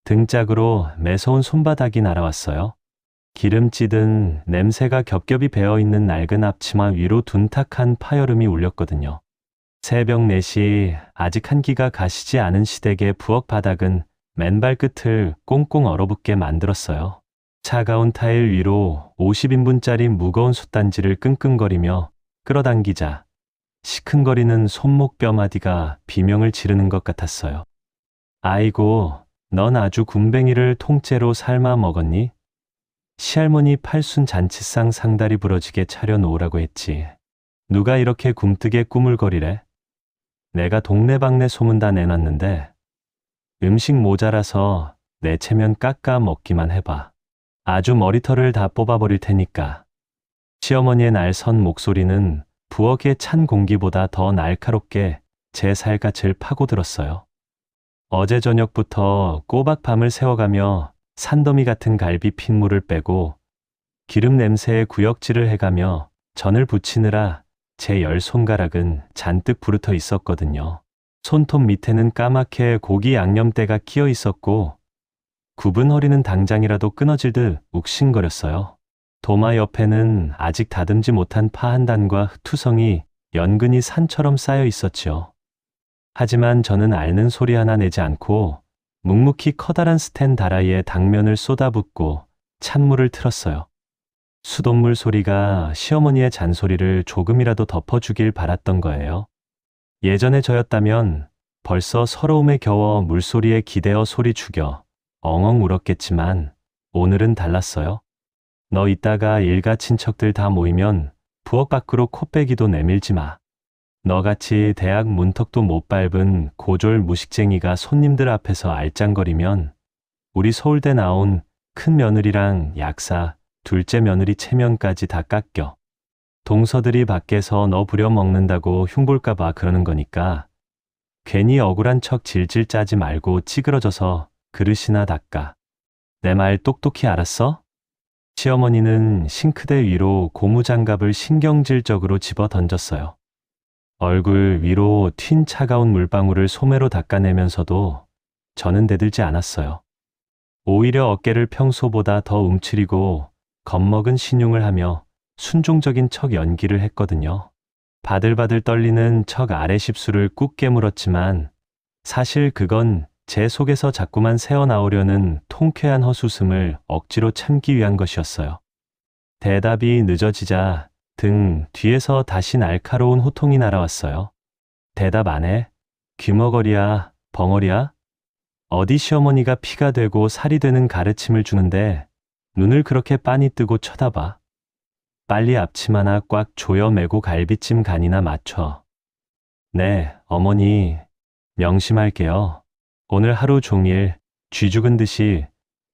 등짝으로 매서운 손바닥이 날아왔어요. 기름찌든 냄새가 겹겹이 배어있는 낡은 앞치마 위로 둔탁한 파여름이 울렸거든요. 새벽 4시 아직 한기가 가시지 않은 시댁의 부엌 바닥은 맨발 끝을 꽁꽁 얼어붙게 만들었어요. 차가운 타일 위로 50인분짜리 무거운 솥단지를 끙끙거리며 끌어당기자 시큰거리는 손목 뼈마디가 비명을 지르는 것 같았어요. 아이고, 넌 아주 굼벵이를 통째로 삶아 먹었니? 시할머니 팔순 잔치상 상다리 부러지게 차려놓으라고 했지. 누가 이렇게 굼뜨게 꾸물거리래? 내가 동네방네 소문 다 내놨는데 음식 모자라서 내 체면 깎아 먹기만 해봐. 아주 머리털을 다 뽑아버릴 테니까. 시어머니의 날선 목소리는 부엌의 찬 공기보다 더 날카롭게 제 살갗을 파고들었어요. 어제 저녁부터 꼬박 밤을 새워가며 산더미 같은 갈비 핏물을 빼고 기름 냄새에 구역질을 해가며 전을 부치느라 제 10손가락은 잔뜩 부르터 있었거든요. 손톱 밑에는 까맣게 고기 양념대가 끼어 있었고 굽은 허리는 당장이라도 끊어질 듯 욱신거렸어요. 도마 옆에는 아직 다듬지 못한 파 한 단과 흙투성이 연근히 산처럼 쌓여 있었지요. 하지만 저는 앓는 소리 하나 내지 않고 묵묵히 커다란 스텐 다라이에 당면을 쏟아붓고 찬물을 틀었어요. 수돗물 소리가 시어머니의 잔소리를 조금이라도 덮어주길 바랐던 거예요. 예전에 저였다면 벌써 서러움에 겨워 물소리에 기대어 소리 죽여 엉엉 울었겠지만 오늘은 달랐어요. 너 이따가 일가 친척들 다 모이면 부엌 밖으로 코빼기도 내밀지 마. 너같이 대학 문턱도 못 밟은 고졸 무식쟁이가 손님들 앞에서 알짱거리면 우리 서울대 나온 큰 며느리랑 약사, 둘째 며느리 체면까지 다 깎여. 동서들이 밖에서 너 부려먹는다고 흉볼까봐 그러는 거니까 괜히 억울한 척 질질 짜지 말고 찌그러져서 그릇이나 닦아. 내 말 똑똑히 알았어? 시어머니는 싱크대 위로 고무장갑을 신경질적으로 집어 던졌어요. 얼굴 위로 튄 차가운 물방울을 소매로 닦아내면서도 저는 대들지 않았어요. 오히려 어깨를 평소보다 더 움츠리고 겁먹은 신용을 하며 순종적인 척 연기를 했거든요. 바들바들 떨리는 척 아래 십수를 꾹 깨물었지만 사실 그건 제 속에서 자꾸만 새어나오려는 통쾌한 헛웃음을 억지로 참기 위한 것이었어요. 대답이 늦어지자 등 뒤에서 다시 날카로운 호통이 날아왔어요. 대답 안 해? 귀머거리야, 벙어리야? 어디 시어머니가 피가 되고 살이 되는 가르침을 주는데 눈을 그렇게 빤히 뜨고 쳐다봐. 빨리 앞치마나 꽉 조여매고 갈비찜 간이나 맞춰. 네, 어머니, 명심할게요. 오늘 하루 종일 쥐 죽은 듯이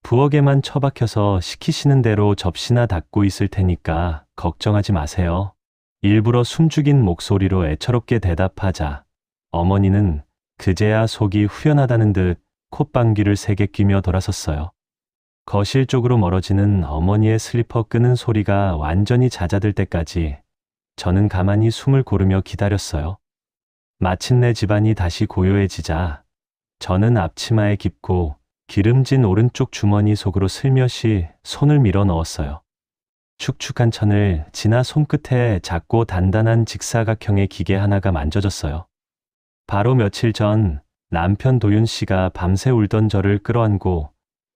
부엌에만 처박혀서 시키시는 대로 접시나 닦고 있을 테니까 걱정하지 마세요. 일부러 숨죽인 목소리로 애처롭게 대답하자 어머니는 그제야 속이 후련하다는 듯 콧방귀를 세게 뀌며 돌아섰어요. 거실 쪽으로 멀어지는 어머니의 슬리퍼 끄는 소리가 완전히 잦아들 때까지 저는 가만히 숨을 고르며 기다렸어요. 마침내 집안이 다시 고요해지자 저는 앞치마에 깊고 기름진 오른쪽 주머니 속으로 슬며시 손을 밀어 넣었어요. 축축한 천을 지나 손끝에 작고 단단한 직사각형의 기계 하나가 만져졌어요. 바로 며칠 전 남편 도윤 씨가 밤새 울던 저를 끌어안고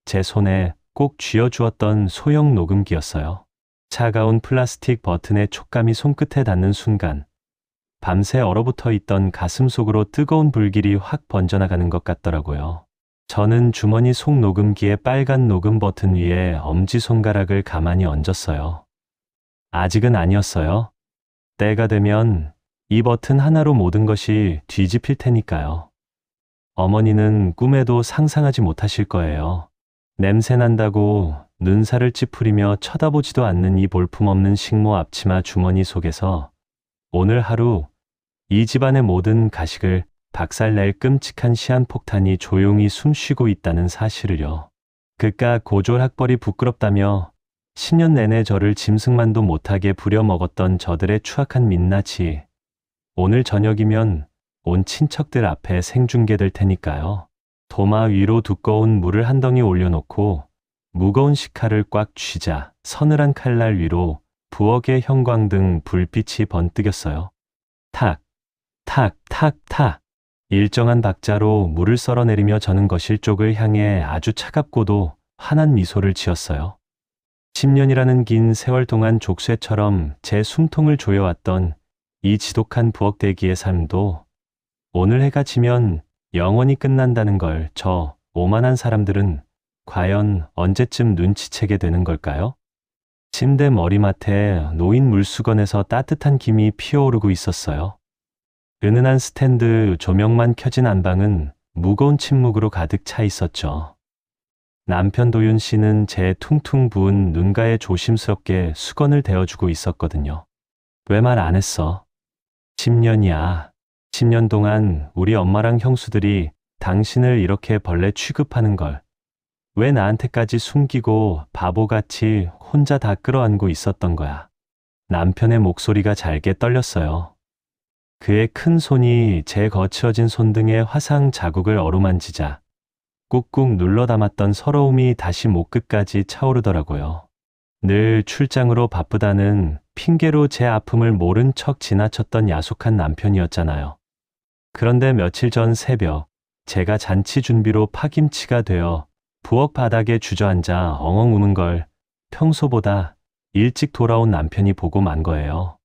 제 손에 꼭 쥐어주었던 소형 녹음기였어요. 차가운 플라스틱 버튼의 촉감이 손끝에 닿는 순간 밤새 얼어붙어 있던 가슴 속으로 뜨거운 불길이 확 번져나가는 것 같더라고요. 저는 주머니 속 녹음기의 빨간 녹음 버튼 위에 엄지손가락을 가만히 얹었어요. 아직은 아니었어요. 때가 되면 이 버튼 하나로 모든 것이 뒤집힐 테니까요. 어머니는 꿈에도 상상하지 못하실 거예요. 냄새난다고 눈살을 찌푸리며 쳐다보지도 않는 이 볼품없는 식모 앞치마 주머니 속에서 오늘 하루 이 집안의 모든 가식을 박살낼 끔찍한 시한폭탄이 조용히 숨쉬고 있다는 사실을요. 그깟 고졸 학벌이 부끄럽다며 10년 내내 저를 짐승만도 못하게 부려먹었던 저들의 추악한 민낯이 오늘 저녁이면 온 친척들 앞에 생중계될 테니까요. 도마 위로 두꺼운 물을 한 덩이 올려놓고 무거운 식칼을 꽉 쥐자 서늘한 칼날 위로 부엌의 형광등 불빛이 번뜩였어요. 탁, 탁, 탁, 탁. 일정한 박자로 물을 썰어내리며 저는 거실 쪽을 향해 아주 차갑고도 환한 미소를 지었어요. 10년이라는 긴 세월 동안 족쇄처럼 제 숨통을 조여왔던 이 지독한 부엌 대기의 삶도 오늘 해가 지면 영원히 끝난다는 걸 저 오만한 사람들은 과연 언제쯤 눈치채게 되는 걸까요? 침대 머리맡에 놓인 물수건에서 따뜻한 김이 피어오르고 있었어요. 은은한 스탠드 조명만 켜진 안방은 무거운 침묵으로 가득 차 있었죠. 남편 도윤 씨는 제 퉁퉁 부은 눈가에 조심스럽게 수건을 대어주고 있었거든요. 왜 말 안 했어? 10년이야. 10년 동안 우리 엄마랑 형수들이 당신을 이렇게 벌레 취급하는 걸 왜 나한테까지 숨기고 바보같이 혼자 다 끌어안고 있었던 거야. 남편의 목소리가 잘게 떨렸어요. 그의 큰 손이 제 거칠어진 손등에 화상 자국을 어루만지자 꾹꾹 눌러 담았던 서러움이 다시 목끝까지 차오르더라고요. 늘 출장으로 바쁘다는 핑계로 제 아픔을 모른 척 지나쳤던 야속한 남편이었잖아요. 그런데 며칠 전 새벽, 제가 잔치 준비로 파김치가 되어 부엌 바닥에 주저앉아 엉엉 우는 걸 평소보다 일찍 돌아온 남편이 보고 만 거예요.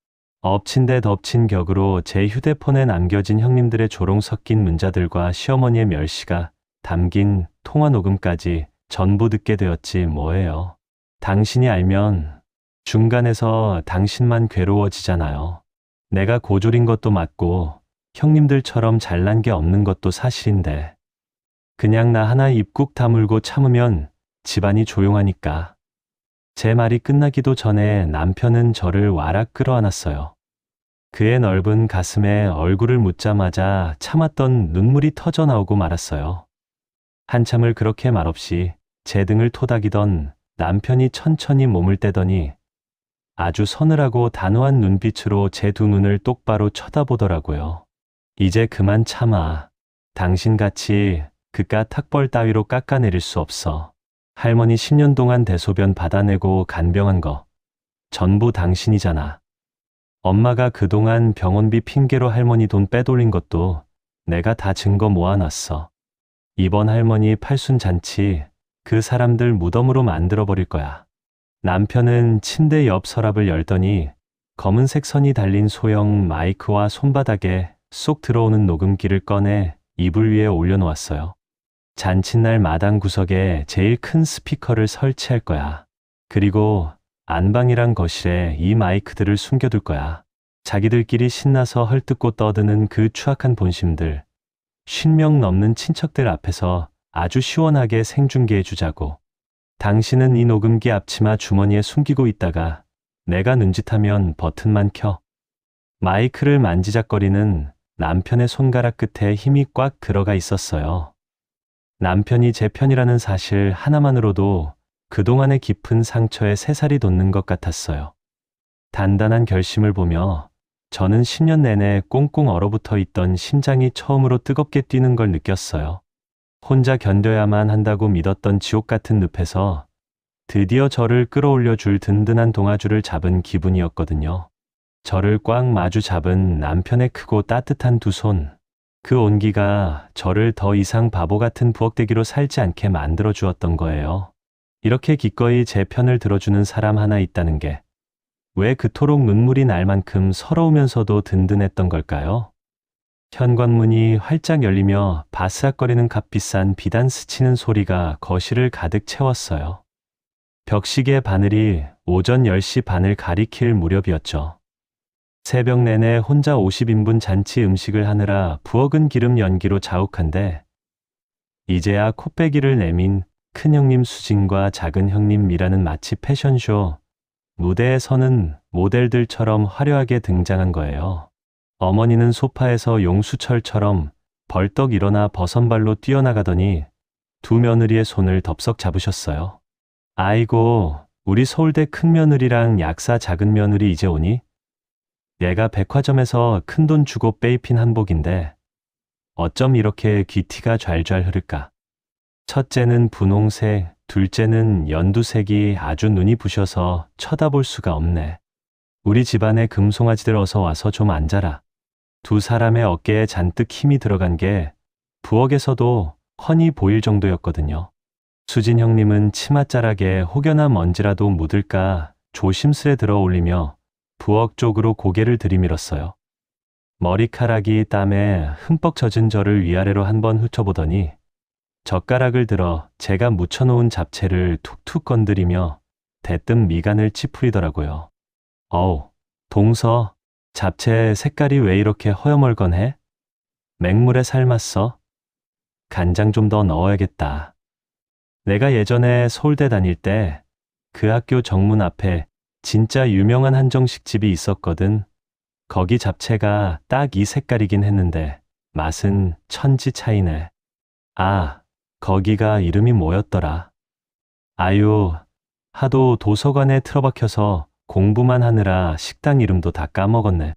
엎친 데 덮친 격으로 제 휴대폰에 남겨진 형님들의 조롱 섞인 문자들과 시어머니의 멸시가 담긴 통화 녹음까지 전부 듣게 되었지 뭐예요. 당신이 알면 중간에서 당신만 괴로워지잖아요. 내가 고졸인 것도 맞고 형님들처럼 잘난 게 없는 것도 사실인데 그냥 나 하나 입국 다물고 참으면 집안이 조용하니까. 제 말이 끝나기도 전에 남편은 저를 와락 끌어안았어요. 그의 넓은 가슴에 얼굴을 묻자마자 참았던 눈물이 터져 나오고 말았어요. 한참을 그렇게 말없이 제 등을 토닥이던 남편이 천천히 몸을 떼더니 아주 서늘하고 단호한 눈빛으로 제 두 눈을 똑바로 쳐다보더라고요. 이제 그만 참아. 당신같이 그깟 탁벌 따위로 깎아내릴 수 없어. 할머니 10년 동안 대소변 받아내고 간병한 거 전부 당신이잖아. 엄마가 그동안 병원비 핑계로 할머니 돈 빼돌린 것도 내가 다 증거 모아놨어. 이번 할머니 팔순 잔치 그 사람들 무덤으로 만들어버릴 거야. 남편은 침대 옆 서랍을 열더니 검은색 선이 달린 소형 마이크와 손바닥에 쏙 들어오는 녹음기를 꺼내 이불 위에 올려놓았어요. 잔칫날 마당 구석에 제일 큰 스피커를 설치할 거야. 그리고 안방이랑 거실에 이 마이크들을 숨겨둘 거야. 자기들끼리 신나서 헐뜯고 떠드는 그 추악한 본심들, 50명 넘는 친척들 앞에서 아주 시원하게 생중계해 주자고. 당신은 이 녹음기 앞치마 주머니에 숨기고 있다가 내가 눈짓하면 버튼만 켜. 마이크를 만지작거리는 남편의 손가락 끝에 힘이 꽉 들어가 있었어요. 남편이 제 편이라는 사실 하나만으로도 그동안의 깊은 상처에 새살이 돋는 것 같았어요. 단단한 결심을 보며 저는 10년 내내 꽁꽁 얼어붙어 있던 심장이 처음으로 뜨겁게 뛰는 걸 느꼈어요. 혼자 견뎌야만 한다고 믿었던 지옥 같은 늪에서 드디어 저를 끌어올려 줄 든든한 동아줄을 잡은 기분이었거든요. 저를 꽉 마주 잡은 남편의 크고 따뜻한 두 손. 그 온기가 저를 더 이상 바보 같은 부엌대기로 살지 않게 만들어 주었던 거예요. 이렇게 기꺼이 제 편을 들어주는 사람 하나 있다는 게 왜 그토록 눈물이 날 만큼 서러우면서도 든든했던 걸까요? 현관문이 활짝 열리며 바스락거리는 값비싼 비단 스치는 소리가 거실을 가득 채웠어요. 벽시계 바늘이 오전 10시 반을 가리킬 무렵이었죠. 새벽 내내 혼자 50인분 잔치 음식을 하느라 부엌은 기름 연기로 자욱한데 이제야 코빼기를 내민 큰형님 수진과 작은 형님 미라는 마치 패션쇼 무대에 서는 모델들처럼 화려하게 등장한 거예요. 어머니는 소파에서 용수철처럼 벌떡 일어나 버선발로 뛰어나가더니 두 며느리의 손을 덥석 잡으셨어요. 아이고, 우리 서울대 큰 며느리랑 약사 작은 며느리 이제 오니? 얘가 백화점에서 큰돈 주고 빼입힌 한복인데 어쩜 이렇게 귀티가 좔좔 흐를까? 첫째는 분홍색, 둘째는 연두색이 아주 눈이 부셔서 쳐다볼 수가 없네. 우리 집안의 금송아지들 어서 와서 좀 앉아라. 두 사람의 어깨에 잔뜩 힘이 들어간 게 부엌에서도 훤히 보일 정도였거든요. 수진 형님은 치맛자락에 혹여나 먼지라도 묻을까 조심스레 들어 올리며 부엌 쪽으로 고개를 들이밀었어요. 머리카락이 땀에 흠뻑 젖은 저를 위아래로 한번 훑어보더니 젓가락을 들어 제가 묻혀놓은 잡채를 툭툭 건드리며 대뜸 미간을 찌푸리더라고요. 어우, 동서, 잡채 색깔이 왜 이렇게 허여멀건해? 맹물에 삶았어? 간장 좀 더 넣어야겠다. 내가 예전에 서울대 다닐 때 그 학교 정문 앞에 진짜 유명한 한정식집이 있었거든. 거기 잡채가 딱 이 색깔이긴 했는데 맛은 천지 차이네. 아, 거기가 이름이 뭐였더라? 아유, 하도 도서관에 틀어박혀서 공부만 하느라 식당 이름도 다 까먹었네.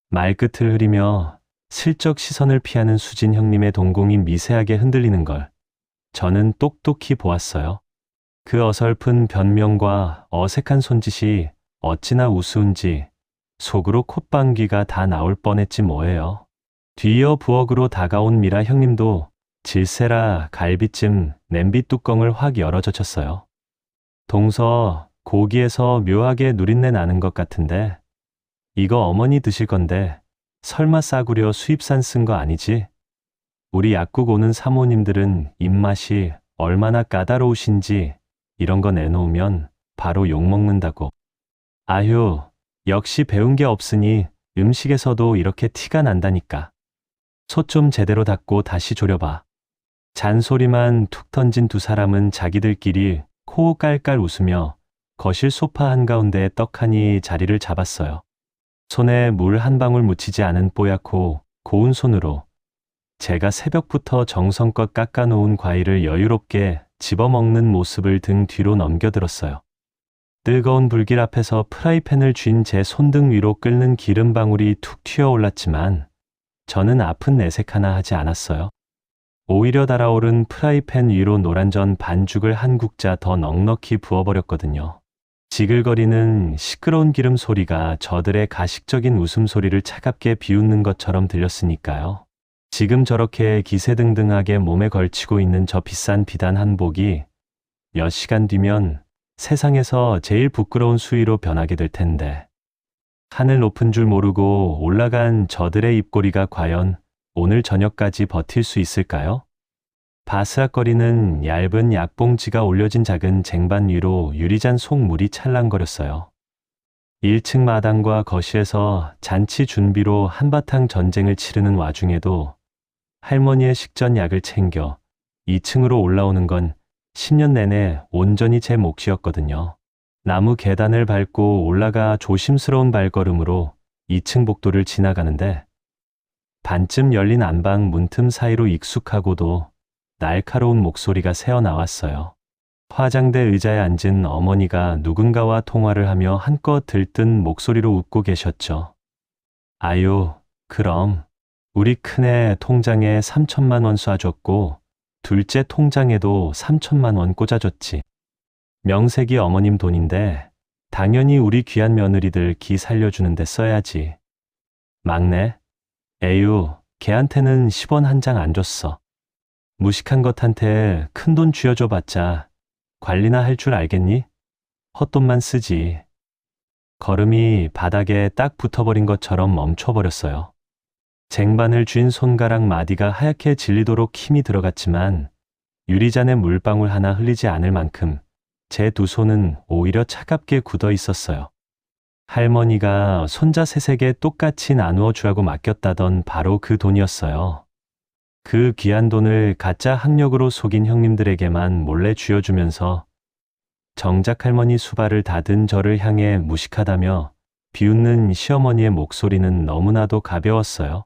말끝을 흐리며 슬쩍 시선을 피하는 수진 형님의 동공이 미세하게 흔들리는 걸 저는 똑똑히 보았어요. 그 어설픈 변명과 어색한 손짓이 어찌나 우스운지 속으로 콧방귀가 다 나올 뻔했지 뭐예요. 뒤이어 부엌으로 다가온 미라 형님도 질세라 갈비찜 냄비 뚜껑을 확 열어젖혔어요. 동서, 고기에서 묘하게 누린내 나는 것 같은데 이거 어머니 드실 건데 설마 싸구려 수입산 쓴 거 아니지? 우리 약국 오는 사모님들은 입맛이 얼마나 까다로우신지 이런 거 내놓으면 바로 욕먹는다고. 아휴, 역시 배운 게 없으니 음식에서도 이렇게 티가 난다니까. 솥 좀 제대로 닦고 다시 졸여봐. 잔소리만 툭 던진 두 사람은 자기들끼리 코 깔깔 웃으며 거실 소파 한가운데 떡하니 자리를 잡았어요. 손에 물 한 방울 묻히지 않은 뽀얗고 고운 손으로 제가 새벽부터 정성껏 깎아놓은 과일을 여유롭게 집어먹는 모습을 등 뒤로 넘겨들었어요. 뜨거운 불길 앞에서 프라이팬을 쥔 제 손등 위로 끓는 기름 방울이 툭 튀어올랐지만 저는 아픈 내색 하나 하지 않았어요. 오히려 달아오른 프라이팬 위로 노란전 반죽을 한 국자 더 넉넉히 부어버렸거든요. 지글거리는 시끄러운 기름 소리가 저들의 가식적인 웃음소리를 차갑게 비웃는 것처럼 들렸으니까요. 지금 저렇게 기세등등하게 몸에 걸치고 있는 저 비싼 비단 한복이 몇 시간 뒤면 세상에서 제일 부끄러운 수위로 변하게 될 텐데 하늘 높은 줄 모르고 올라간 저들의 입꼬리가 과연 오늘 저녁까지 버틸 수 있을까요? 바스락거리는 얇은 약봉지가 올려진 작은 쟁반 위로 유리잔 속물이 찰랑거렸어요. 1층 마당과 거실에서 잔치 준비로 한바탕 전쟁을 치르는 와중에도 할머니의 식전약을 챙겨 2층으로 올라오는 건 10년 내내 온전히 제 몫이었거든요. 나무 계단을 밟고 올라가 조심스러운 발걸음으로 2층 복도를 지나가는데 반쯤 열린 안방 문틈 사이로 익숙하고도 날카로운 목소리가 새어나왔어요. 화장대 의자에 앉은 어머니가 누군가와 통화를 하며 한껏 들뜬 목소리로 웃고 계셨죠. 아유, 그럼 우리 큰애 통장에 3천만 원 쏴줬고 둘째 통장에도 3천만 원 꽂아줬지. 명색이 어머님 돈인데 당연히 우리 귀한 며느리들 기 살려주는데 써야지. 막내, 에휴, 걔한테는 10원 한 장 안 줬어. 무식한 것한테 큰돈 쥐어줘봤자 관리나 할 줄 알겠니? 헛돈만 쓰지. 걸음이 바닥에 딱 붙어버린 것처럼 멈춰버렸어요. 쟁반을 쥔 손가락 마디가 하얗게 질리도록 힘이 들어갔지만 유리잔에 물방울 하나 흘리지 않을 만큼 제 두 손은 오히려 차갑게 굳어 있었어요. 할머니가 손자 셋에게 똑같이 나누어 주라고 맡겼다던 바로 그 돈이었어요. 그 귀한 돈을 가짜 학력으로 속인 형님들에게만 몰래 쥐어주면서 정작 할머니 수발을 닫은 저를 향해 무식하다며 비웃는 시어머니의 목소리는 너무나도 가벼웠어요.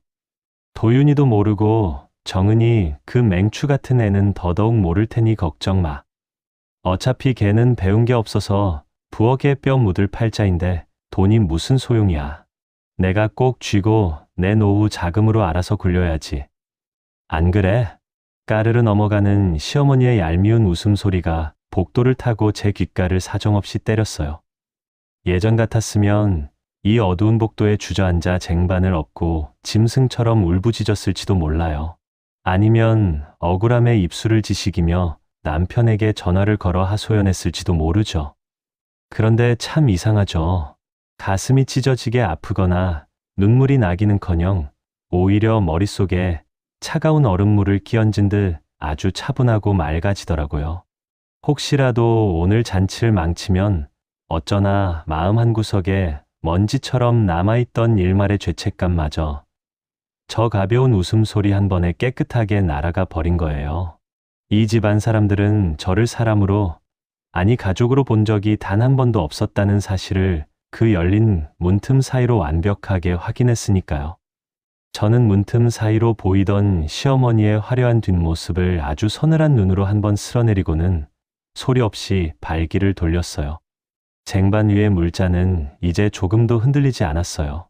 도윤이도 모르고 정은이 그 맹추 같은 애는 더더욱 모를 테니 걱정 마. 어차피 걔는 배운 게 없어서 부엌에 뼈 묻을 팔자인데 돈이 무슨 소용이야. 내가 꼭 쥐고 내 노후 자금으로 알아서 굴려야지. 안 그래? 까르르 넘어가는 시어머니의 얄미운 웃음소리가 복도를 타고 제 귓가를 사정없이 때렸어요. 예전 같았으면 이 어두운 복도에 주저앉아 쟁반을 엎고 짐승처럼 울부짖었을지도 몰라요. 아니면 억울함에 입술을 지식이며 남편에게 전화를 걸어 하소연했을지도 모르죠. 그런데 참 이상하죠. 가슴이 찢어지게 아프거나 눈물이 나기는커녕 오히려 머릿속에 차가운 얼음물을 끼얹은 듯 아주 차분하고 맑아지더라고요. 혹시라도 오늘 잔치를 망치면 어쩌나 마음 한구석에 먼지처럼 남아있던 일말의 죄책감마저 저 가벼운 웃음소리 한 번에 깨끗하게 날아가 버린 거예요. 이 집안 사람들은 저를 사람으로, 아니 가족으로 본 적이 단 한 번도 없었다는 사실을 그 열린 문틈 사이로 완벽하게 확인했으니까요. 저는 문틈 사이로 보이던 시어머니의 화려한 뒷모습을 아주 서늘한 눈으로 한번 쓸어내리고는 소리 없이 발길을 돌렸어요. 쟁반 위의 물잔은 이제 조금도 흔들리지 않았어요.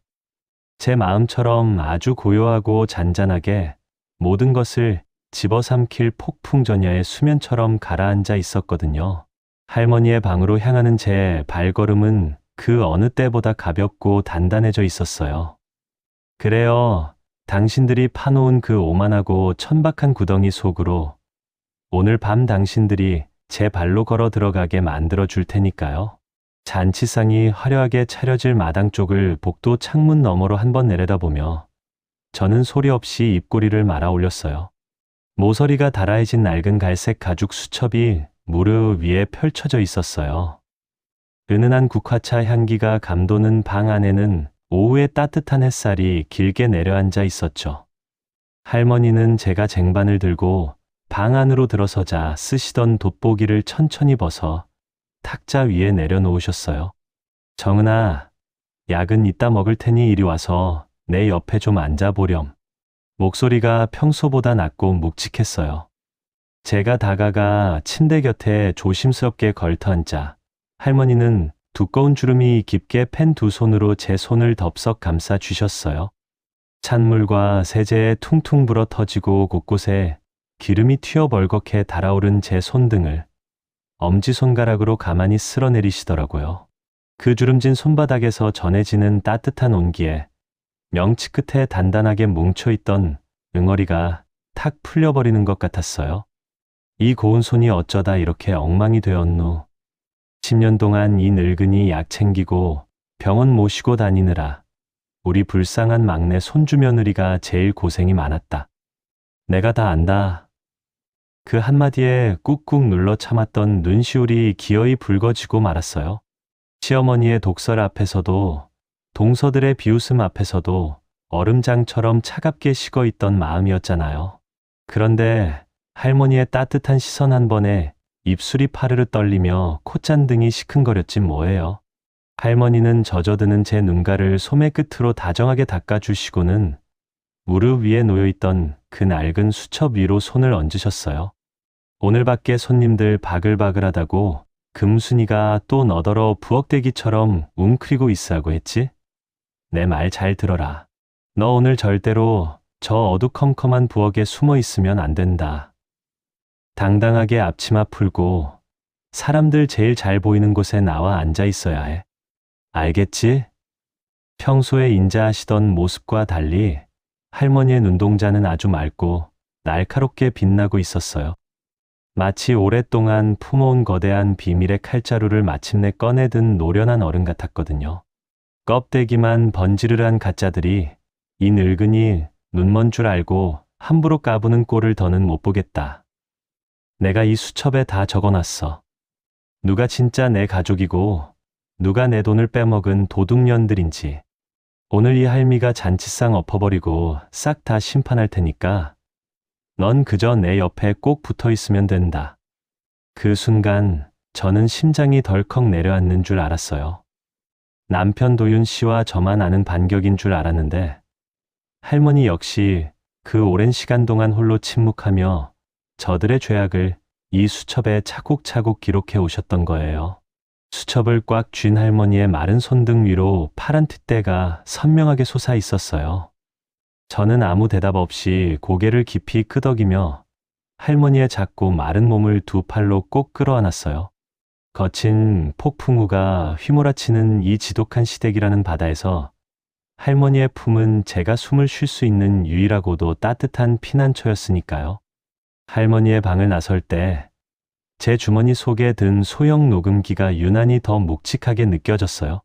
제 마음처럼 아주 고요하고 잔잔하게 모든 것을 집어삼킬 폭풍전야의 수면처럼 가라앉아 있었거든요. 할머니의 방으로 향하는 제 발걸음은 그 어느 때보다 가볍고 단단해져 있었어요. 그래요. 당신들이 파놓은 그 오만하고 천박한 구덩이 속으로 오늘 밤 당신들이 제 발로 걸어 들어가게 만들어 줄 테니까요. 잔치상이 화려하게 차려질 마당 쪽을 복도 창문 너머로 한번 내려다보며 저는 소리 없이 입꼬리를 말아 올렸어요. 모서리가 달아해진 낡은 갈색 가죽 수첩이 무릎 위에 펼쳐져 있었어요. 은은한 국화차 향기가 감도는 방 안에는 오후의 따뜻한 햇살이 길게 내려앉아 있었죠. 할머니는 제가 쟁반을 들고 방 안으로 들어서자 쓰시던 돋보기를 천천히 벗어 탁자 위에 내려놓으셨어요. 정은아, 약은 이따 먹을 테니 이리 와서 내 옆에 좀 앉아보렴. 목소리가 평소보다 낮고 묵직했어요. 제가 다가가 침대 곁에 조심스럽게 걸터앉자 할머니는 두꺼운 주름이 깊게 팬 두 손으로 제 손을 덥석 감싸 주셨어요. 찬물과 세제에 퉁퉁 불어 터지고 곳곳에 기름이 튀어 벌겋게 달아오른 제 손등을 엄지손가락으로 가만히 쓸어내리시더라고요. 그 주름진 손바닥에서 전해지는 따뜻한 온기에 명치 끝에 단단하게 뭉쳐있던 응어리가 탁 풀려버리는 것 같았어요. 이 고운 손이 어쩌다 이렇게 엉망이 되었노. 10년 동안 이 늙은이 약 챙기고 병원 모시고 다니느라 우리 불쌍한 막내 손주 며느리가 제일 고생이 많았다. 내가 다 안다. 그 한마디에 꾹꾹 눌러 참았던 눈시울이 기어이 붉어지고 말았어요. 시어머니의 독설 앞에서도 동서들의 비웃음 앞에서도 얼음장처럼 차갑게 식어있던 마음이었잖아요. 그런데 할머니의 따뜻한 시선 한 번에 입술이 파르르 떨리며 콧잔등이 시큰거렸진 뭐예요. 할머니는 젖어드는 제 눈가를 소매 끝으로 다정하게 닦아주시고는 무릎 위에 놓여있던 그 낡은 수첩 위로 손을 얹으셨어요. 오늘 밖에 손님들 바글바글하다고 금순이가 또 너더러 부엌대기처럼 웅크리고 있으라고 했지? 내 말 잘 들어라. 너 오늘 절대로 저 어두컴컴한 부엌에 숨어 있으면 안 된다. 당당하게 앞치마 풀고 사람들 제일 잘 보이는 곳에 나와 앉아 있어야 해. 알겠지? 평소에 인자하시던 모습과 달리 할머니의 눈동자는 아주 맑고 날카롭게 빛나고 있었어요. 마치 오랫동안 품어온 거대한 비밀의 칼자루를 마침내 꺼내든 노련한 어른 같았거든요. 껍데기만 번지르르한 가짜들이 이 늙은이 눈먼 줄 알고 함부로 까부는 꼴을 더는 못 보겠다. 내가 이 수첩에 다 적어놨어. 누가 진짜 내 가족이고 누가 내 돈을 빼먹은 도둑년들인지. 오늘 이 할미가 잔치상 엎어버리고 싹 다 심판할 테니까 넌 그저 내 옆에 꼭 붙어 있으면 된다. 그 순간 저는 심장이 덜컥 내려앉는 줄 알았어요. 남편 도윤 씨와 저만 아는 반격인 줄 알았는데 할머니 역시 그 오랜 시간 동안 홀로 침묵하며 저들의 죄악을 이 수첩에 차곡차곡 기록해 오셨던 거예요. 수첩을 꽉 쥔 할머니의 마른 손등 위로 파란 핏대가 선명하게 솟아 있었어요. 저는 아무 대답 없이 고개를 깊이 끄덕이며 할머니의 작고 마른 몸을 두 팔로 꼭 끌어안았어요. 거친 폭풍우가 휘몰아치는 이 지독한 시댁이라는 바다에서 할머니의 품은 제가 숨을 쉴 수 있는 유일하고도 따뜻한 피난처였으니까요. 할머니의 방을 나설 때 제 주머니 속에 든 소형 녹음기가 유난히 더 묵직하게 느껴졌어요.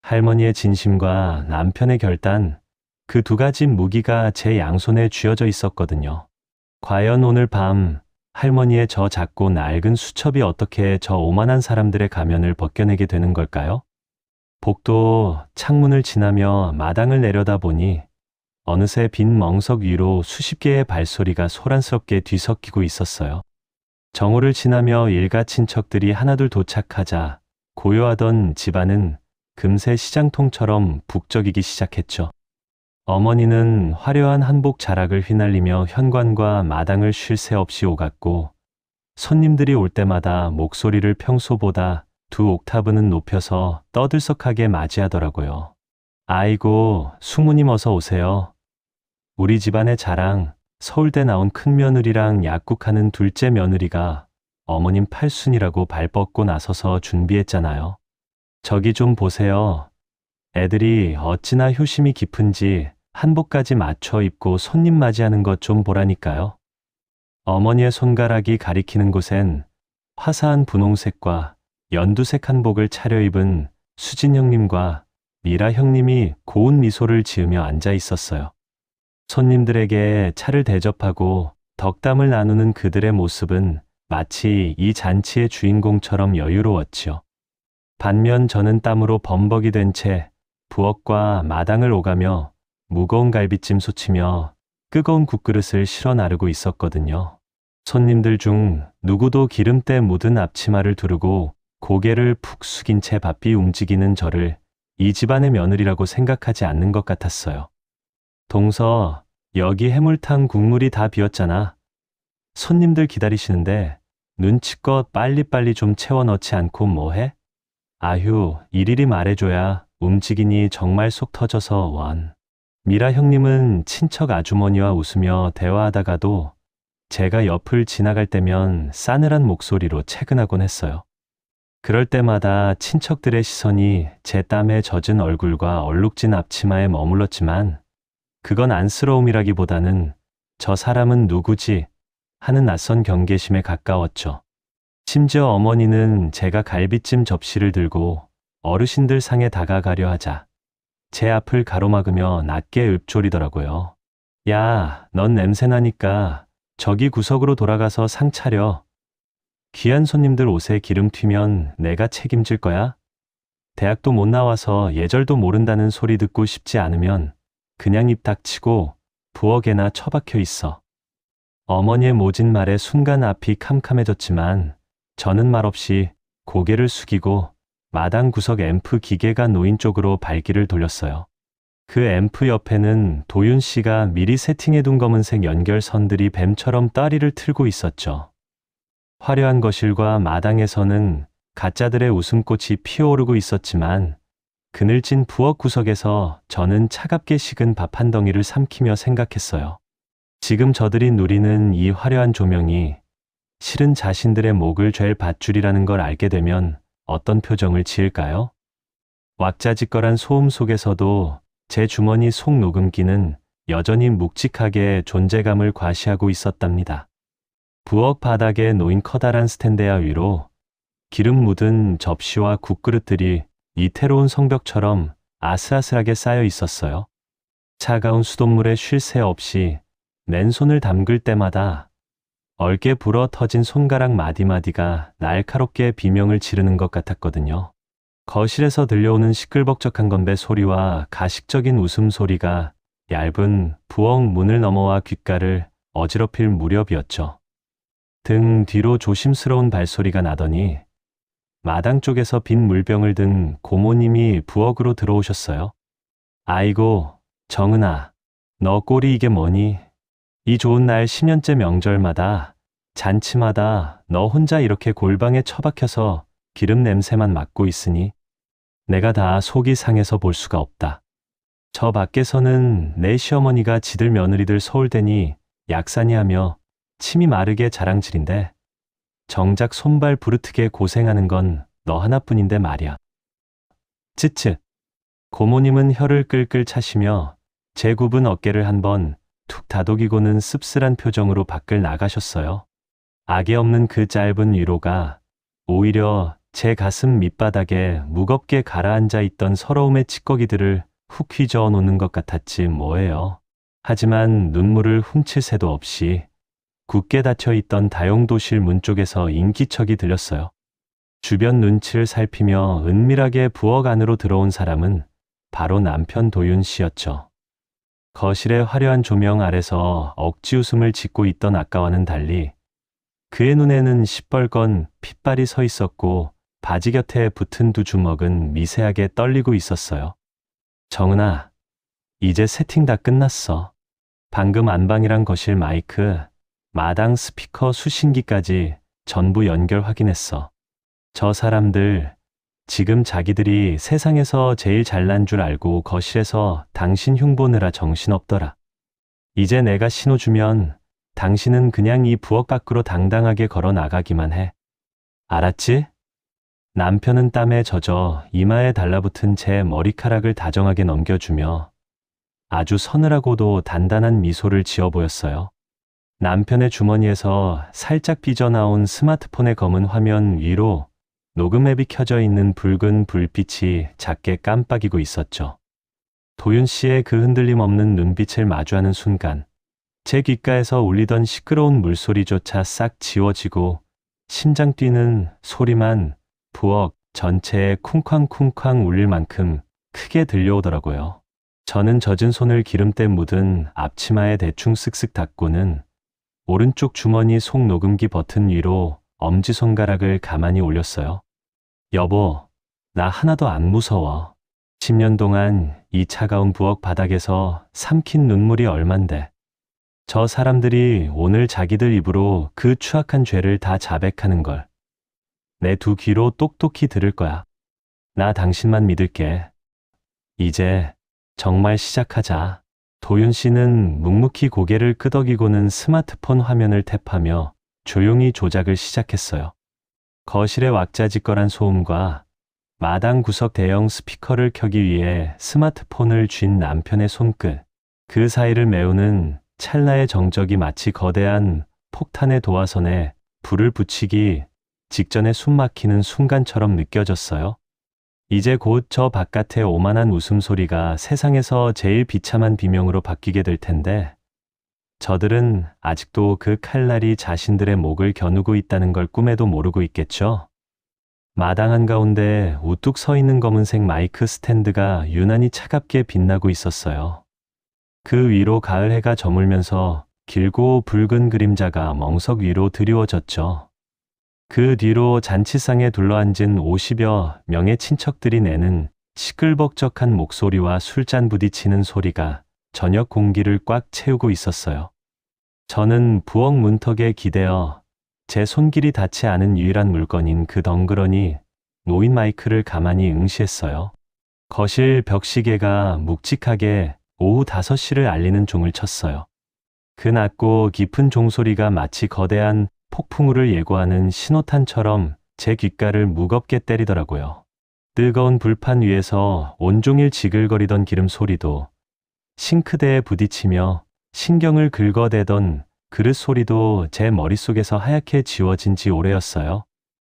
할머니의 진심과 남편의 결단, 그 두 가지 무기가 제 양손에 쥐어져 있었거든요. 과연 오늘 밤 할머니의 저 작고 낡은 수첩이 어떻게 저 오만한 사람들의 가면을 벗겨내게 되는 걸까요? 복도 창문을 지나며 마당을 내려다보니 어느새 빈 멍석 위로 수십 개의 발소리가 소란스럽게 뒤섞이고 있었어요. 정오를 지나며 일가 친척들이 하나둘 도착하자 고요하던 집안은 금세 시장통처럼 북적이기 시작했죠. 어머니는 화려한 한복 자락을 휘날리며 현관과 마당을 쉴 새 없이 오갔고, 손님들이 올 때마다 목소리를 평소보다 두 옥타브는 높여서 떠들썩하게 맞이하더라고요. 아이고, 숙모님 어서 오세요. 우리 집안의 자랑, 서울대 나온 큰며느리랑 약국하는 둘째 며느리가 어머님 팔순이라고 발 뻗고 나서서 준비했잖아요. 저기 좀 보세요. 애들이 어찌나 효심이 깊은지 한복까지 맞춰 입고 손님 맞이하는 것 좀 보라니까요. 어머니의 손가락이 가리키는 곳엔 화사한 분홍색과 연두색 한복을 차려입은 수진 형님과 미라 형님이 고운 미소를 지으며 앉아 있었어요. 손님들에게 차를 대접하고 덕담을 나누는 그들의 모습은 마치 이 잔치의 주인공처럼 여유로웠지요. 반면 저는 땀으로 범벅이 된 채 부엌과 마당을 오가며 무거운 갈비찜 솟이며 뜨거운 국그릇을 실어 나르고 있었거든요. 손님들 중 누구도 기름때 묻은 앞치마를 두르고 고개를 푹 숙인 채 바삐 움직이는 저를 이 집안의 며느리라고 생각하지 않는 것 같았어요. 동서, 여기 해물탕 국물이 다 비었잖아. 손님들 기다리시는데 눈치껏 빨리빨리 좀 채워 넣지 않고 뭐해? 아휴, 일일이 말해줘야 움직이니 정말 속 터져서 원. 미라 형님은 친척 아주머니와 웃으며 대화하다가도 제가 옆을 지나갈 때면 싸늘한 목소리로 채근하곤 했어요. 그럴 때마다 친척들의 시선이 제 땀에 젖은 얼굴과 얼룩진 앞치마에 머물렀지만 그건 안쓰러움이라기보다는 저 사람은 누구지 하는 낯선 경계심에 가까웠죠. 심지어 어머니는 제가 갈비찜 접시를 들고 어르신들 상에 다가가려 하자 제 앞을 가로막으며 낮게 읊조리더라고요. 야, 넌 냄새나니까 저기 구석으로 돌아가서 상 차려. 귀한 손님들 옷에 기름 튀면 내가 책임질 거야. 대학도 못 나와서 예절도 모른다는 소리 듣고 싶지 않으면 그냥 입 닥치고 부엌에나 처박혀 있어. 어머니의 모진 말에 순간 앞이 캄캄해졌지만 저는 말없이 고개를 숙이고 마당 구석 앰프 기계가 놓인 쪽으로 발길을 돌렸어요. 그 앰프 옆에는 도윤 씨가 미리 세팅해둔 검은색 연결선들이 뱀처럼 따리를 틀고 있었죠. 화려한 거실과 마당에서는 가짜들의 웃음꽃이 피어오르고 있었지만 그늘진 부엌 구석에서 저는 차갑게 식은 밥 한 덩이를 삼키며 생각했어요. 지금 저들이 누리는 이 화려한 조명이 실은 자신들의 목을 죄 밧줄이라는 걸 알게 되면 어떤 표정을 지을까요? 왁자지껄한 소음 속에서도 제 주머니 속 녹음기는 여전히 묵직하게 존재감을 과시하고 있었답니다. 부엌 바닥에 놓인 커다란 스탠드야 위로 기름 묻은 접시와 국그릇들이 이태로운 성벽처럼 아슬아슬하게 쌓여 있었어요. 차가운 수돗물에 쉴 새 없이 맨손을 담글 때마다 얼게 불어 터진 손가락 마디마디가 날카롭게 비명을 지르는 것 같았거든요. 거실에서 들려오는 시끌벅적한 건배 소리와 가식적인 웃음소리가 얇은 부엌 문을 넘어와 귓가를 어지럽힐 무렵이었죠. 등 뒤로 조심스러운 발소리가 나더니 마당 쪽에서 빈 물병을 든 고모님이 부엌으로 들어오셨어요. 아이고, 정은아, 너 꼴이 이게 뭐니? 이 좋은 날 10년째 명절마다 잔치마다 너 혼자 이렇게 골방에 처박혀서 기름 냄새만 맡고 있으니 내가 다 속이 상해서 볼 수가 없다. 저 밖에서는 내 시어머니가 지들 며느리들 서울대니 약사니 하며 침이 마르게 자랑질인데 정작 손발 부르트게 고생하는 건 너 하나뿐인데 말이야. 츠츠. 고모님은 혀를 끌끌 차시며 제 굽은 어깨를 한번 툭 다독이고는 씁쓸한 표정으로 밖을 나가셨어요. 악의 없는 그 짧은 위로가 오히려 제 가슴 밑바닥에 무겁게 가라앉아 있던 서러움의 찌꺼기들을 훅 휘저어 놓는 것 같았지 뭐예요. 하지만 눈물을 훔칠 새도 없이 굳게 닫혀 있던 다용도실 문 쪽에서 인기척이 들렸어요. 주변 눈치를 살피며 은밀하게 부엌 안으로 들어온 사람은 바로 남편 도윤 씨였죠. 거실의 화려한 조명 아래서 억지 웃음을 짓고 있던 아까와는 달리 그의 눈에는 시뻘건 핏발이 서 있었고 바지 곁에 붙은 두 주먹은 미세하게 떨리고 있었어요. 정은아, 이제 세팅 다 끝났어. 방금 안방이랑 거실 마이크, 마당 스피커 수신기까지 전부 연결 확인했어. 저 사람들 지금 자기들이 세상에서 제일 잘난 줄 알고 거실에서 당신 흉보느라 정신없더라. 이제 내가 신호 주면 당신은 그냥 이 부엌 밖으로 당당하게 걸어 나가기만 해. 알았지? 남편은 땀에 젖어 이마에 달라붙은 제 머리카락을 다정하게 넘겨주며 아주 서늘하고도 단단한 미소를 지어 보였어요. 남편의 주머니에서 살짝 삐져나온 스마트폰의 검은 화면 위로 녹음 앱이 켜져 있는 붉은 불빛이 작게 깜빡이고 있었죠. 도윤 씨의 그 흔들림 없는 눈빛을 마주하는 순간 제 귓가에서 울리던 시끄러운 물소리조차 싹 지워지고 심장 뛰는 소리만 부엌 전체에 쿵쾅쿵쾅 울릴 만큼 크게 들려오더라고요. 저는 젖은 손을 기름때 묻은 앞치마에 대충 쓱쓱 닦고는 오른쪽 주머니 속 녹음기 버튼 위로 엄지손가락을 가만히 올렸어요. 여보, 나 하나도 안 무서워. 10년 동안 이 차가운 부엌 바닥에서 삼킨 눈물이 얼만데. 저 사람들이 오늘 자기들 입으로 그 추악한 죄를 다 자백하는 걸. 내 두 귀로 똑똑히 들을 거야. 나 당신만 믿을게. 이제 정말 시작하자. 도윤 씨는 묵묵히 고개를 끄덕이고는 스마트폰 화면을 탭하며 조용히 조작을 시작했어요. 거실의 왁자지껄한 소음과 마당 구석 대형 스피커를 켜기 위해 스마트폰을 쥔 남편의 손끝, 그 사이를 메우는 찰나의 정적이 마치 거대한 폭탄의 도화선에 불을 붙이기 직전에 숨막히는 순간처럼 느껴졌어요. 이제 곧 저 바깥의 오만한 웃음소리가 세상에서 제일 비참한 비명으로 바뀌게 될 텐데 저들은 아직도 그 칼날이 자신들의 목을 겨누고 있다는 걸 꿈에도 모르고 있겠죠. 마당 한가운데 우뚝 서 있는 검은색 마이크 스탠드가 유난히 차갑게 빛나고 있었어요. 그 위로 가을 해가 저물면서 길고 붉은 그림자가 멍석 위로 드리워졌죠. 그 뒤로 잔치상에 둘러앉은 50여 명의 친척들이 내는 시끌벅적한 목소리와 술잔 부딪히는 소리가 저녁 공기를 꽉 채우고 있었어요. 저는 부엌 문턱에 기대어 제 손길이 닿지 않은 유일한 물건인 그 덩그러니 놓인 마이크를 가만히 응시했어요. 거실 벽시계가 묵직하게 오후 5시를 알리는 종을 쳤어요. 그 낮고 깊은 종소리가 마치 거대한 폭풍우를 예고하는 신호탄처럼 제 귓가를 무겁게 때리더라고요. 뜨거운 불판 위에서 온종일 지글거리던 기름 소리도, 싱크대에 부딪히며 신경을 긁어대던 그릇 소리도 제 머릿속에서 하얗게 지워진 지 오래였어요.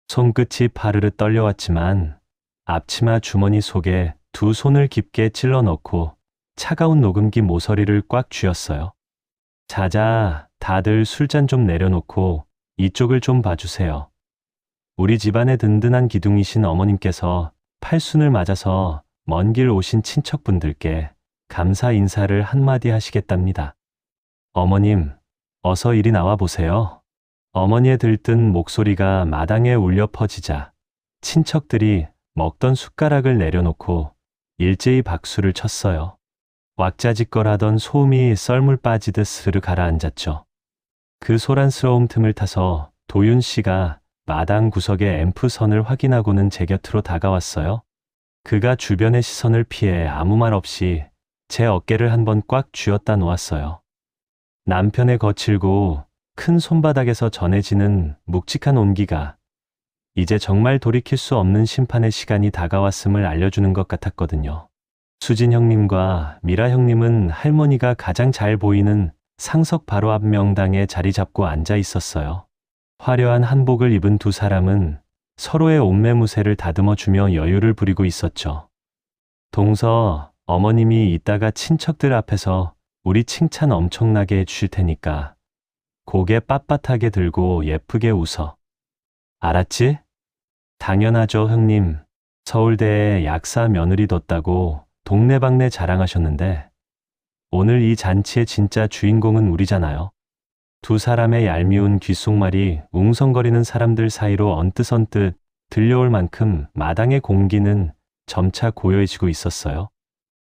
손끝이 파르르 떨려왔지만 앞치마 주머니 속에 두 손을 깊게 찔러 넣고 차가운 녹음기 모서리를 꽉 쥐었어요. 자자, 다들 술잔 좀 내려놓고 이쪽을 좀 봐주세요. 우리 집안의 든든한 기둥이신 어머님께서 팔순을 맞아서 먼 길 오신 친척분들께 감사 인사를 한마디 하시겠답니다. 어머님, 어서 이리 나와 보세요. 어머니의 들뜬 목소리가 마당에 울려 퍼지자 친척들이 먹던 숟가락을 내려놓고 일제히 박수를 쳤어요. 왁자지껄하던 소음이 썰물 빠지듯 스르르 가라앉았죠. 그 소란스러움 틈을 타서 도윤 씨가 마당 구석의 앰프선을 확인하고는 제 곁으로 다가왔어요. 그가 주변의 시선을 피해 아무 말 없이 제 어깨를 한번 꽉 쥐었다 놓았어요. 남편의 거칠고 큰 손바닥에서 전해지는 묵직한 온기가 이제 정말 돌이킬 수 없는 심판의 시간이 다가왔음을 알려주는 것 같았거든요. 수진 형님과 미라 형님은 할머니가 가장 잘 보이는 상석 바로 앞 명당에 자리 잡고 앉아 있었어요. 화려한 한복을 입은 두 사람은 서로의 옷매무새를 다듬어 주며 여유를 부리고 있었죠. 동서, 어머님이 이따가 친척들 앞에서 우리 칭찬 엄청나게 해주실 테니까 고개 빳빳하게 들고 예쁘게 웃어. 알았지? 당연하죠, 형님. 서울대에 약사 며느리 뒀다고 동네방네 자랑하셨는데 오늘 이 잔치의 진짜 주인공은 우리잖아요. 두 사람의 얄미운 귓속말이 웅성거리는 사람들 사이로 언뜻언뜻 들려올 만큼 마당의 공기는 점차 고요해지고 있었어요.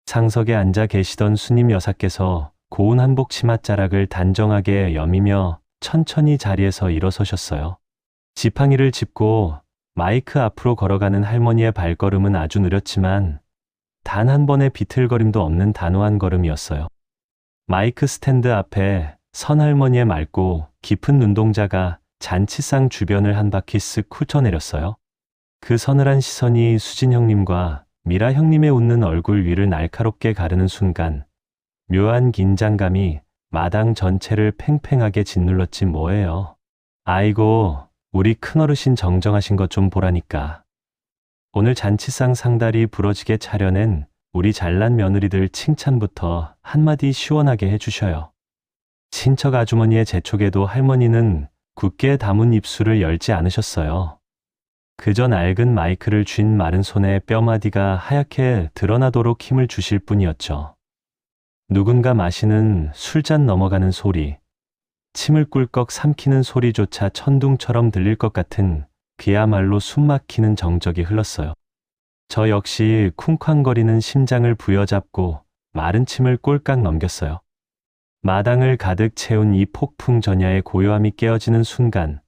상석에 앉아 계시던 수님 여사께서 고운 한복 치맛자락을 단정하게 여미며 천천히 자리에서 일어서셨어요. 지팡이를 짚고 마이크 앞으로 걸어가는 할머니의 발걸음은 아주 느렸지만 단 한 번의 비틀거림도 없는 단호한 걸음이었어요. 마이크 스탠드 앞에 선 할머니의 맑고 깊은 눈동자가 잔치상 주변을 한 바퀴 쓱 훑어내렸어요. 그 서늘한 시선이 수진 형님과 미라 형님의 웃는 얼굴 위를 날카롭게 가르는 순간 묘한 긴장감이 마당 전체를 팽팽하게 짓눌렀지 뭐예요. 아이고, 우리 큰어르신 정정하신 것 좀 보라니까. 오늘 잔치상 상다리 부러지게 차려낸 우리 잘난 며느리들 칭찬부터 한마디 시원하게 해주셔요. 친척 아주머니의 재촉에도 할머니는 굳게 담은 입술을 열지 않으셨어요. 그저 낡은 마이크를 쥔 마른 손에 뼈마디가 하얗게 드러나도록 힘을 주실 뿐이었죠. 누군가 마시는 술잔 넘어가는 소리, 침을 꿀꺽 삼키는 소리조차 천둥처럼 들릴 것 같은 그야말로 숨막히는 정적이 흘렀어요. 저 역시 쿵쾅거리는 심장을 부여잡고 마른 침을 꼴깍 넘겼어요. 마당을 가득 채운 이 폭풍 전야의 고요함이 깨어지는 순간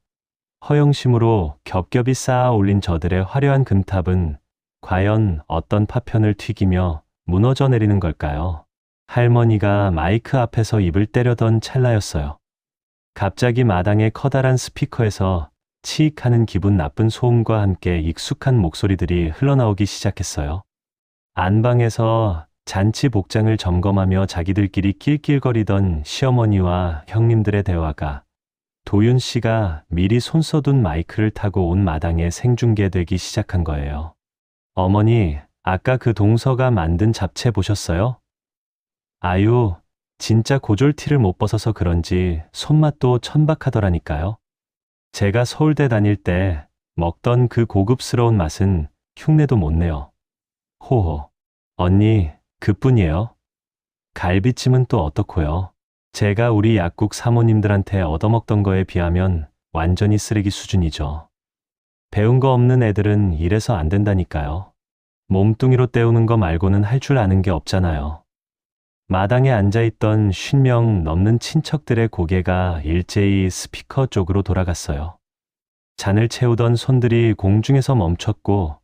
허영심으로 겹겹이 쌓아 올린 저들의 화려한 금탑은 과연 어떤 파편을 튀기며 무너져 내리는 걸까요? 할머니가 마이크 앞에서 입을 때려던 찰나였어요. 갑자기 마당의 커다란 스피커에서 치익하는 기분 나쁜 소음과 함께 익숙한 목소리들이 흘러나오기 시작했어요. 안방에서 잔치 복장을 점검하며 자기들끼리 낄낄거리던 시어머니와 형님들의 대화가 도윤 씨가 미리 손써둔 마이크를 타고 온 마당에 생중계되기 시작한 거예요. 어머니, 아까 그 동서가 만든 잡채 보셨어요? 아유, 진짜 고졸티를 못 벗어서 그런지 손맛도 천박하더라니까요. 제가 서울대 다닐 때 먹던 그 고급스러운 맛은 흉내도 못 내요. 호호. 언니, 그뿐이에요. 갈비찜은 또 어떻고요? 제가 우리 약국 사모님들한테 얻어먹던 거에 비하면 완전히 쓰레기 수준이죠. 배운 거 없는 애들은 이래서 안 된다니까요. 몸뚱이로 때우는 거 말고는 할 줄 아는 게 없잖아요. 마당에 앉아있던 50명 넘는 친척들의 고개가 일제히 스피커 쪽으로 돌아갔어요. 잔을 채우던 손들이 공중에서 멈췄고